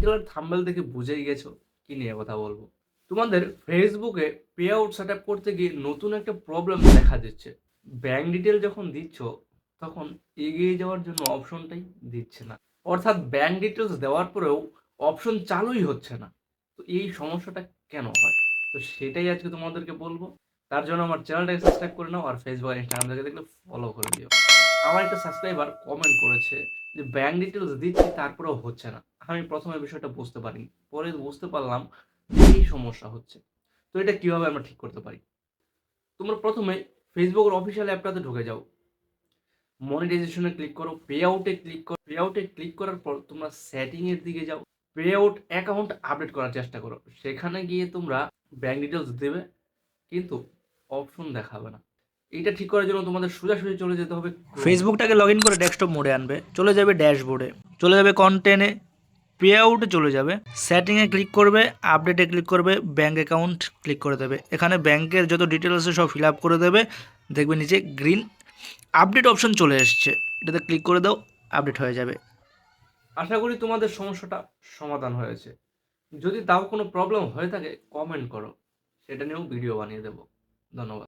Title আর thumbnail দেখে বুঝেই গেছো কি নিয়ে কথা বলবো। তোমাদের ফেসবুকে পে আউট সেট আপ করতে গিয়ে নতুন একটা প্রবলেম দেখা দিচ্ছে। ব্যাংক ডিটেল যখন দিচ্ছ তখন এগিয়ে যাওয়ার জন্য অপশনটাই দিচ্ছে না, অর্থাৎ ব্যাংক ডিটেলস দেওয়ার পরেও অপশন চালুই হচ্ছে না। তো এই সমস্যাটা কেন হয়, তো সেটাই আজকে তোমাদেরকে বলবো। তার জন্য আমার চ্যানেলটাকে সাবস্ক্রাইব করে নাও, আর ফেসবুক আর ইনস্টাগ্রাম থেকে দেখলে ফলো করে দিও। আমার একটা সাবস্ক্রাইবার কমেন্ট করেছে যে ব্যাংক ডিটেলস দিচ্ছি তারপরেও হচ্ছে না। আমি প্রথমে বিষয়টা বুঝতে পারিনি, পরে বুঝতে পারলাম এই সমস্যা হচ্ছে। তো এটা কিভাবে আমরা ঠিক করতে পারি? তোমরা প্রথমে ফেসবুকের অফিসিয়াল অ্যাপটাতে ঢুকে যাও, মনিটাইজেশনে ক্লিক করো, পে আউটে ক্লিক করো। পে আউটে ক্লিক করার পর তোমরা সেটিং এর দিকে যাও, পে আউট অ্যাকাউন্ট আপডেট করার চেষ্টা করো। সেখানে গিয়ে তোমরা ব্যাংক ডিটেলস দেবে, কিন্তু অপশন দেখাবে না। এটা ঠিক করার জন্য তোমাদের সোজাসুজি চলে যেতে হবে ফেসবুকটাকে লগ ইন করে ডেস্কটপ মোডে আনবে, চলে যাবে ড্যাশবোর্ডে, চলে যাবে কন্টেন্টে, পে আউটে চলে যাবে, সেটিংয়ে ক্লিক করবে, আপডেটে ক্লিক করবে, ব্যাঙ্ক অ্যাকাউন্ট ক্লিক করে দেবে। এখানে ব্যাংকের যত ডিটেলস আছে সব ফিল আপ করে দেবে। দেখবে নিচে গ্রিন আপডেট অপশন চলে এসছে, এটাতে ক্লিক করে দাও, আপডেট হয়ে যাবে। আশা করি তোমাদের সমস্যাটা সমাধান হয়েছে। যদি তাও কোনো প্রবলেম হয়ে থাকে কমেন্ট করো, সেটা নিয়েও ভিডিও বানিয়ে দেবো। ধন্যবাদ।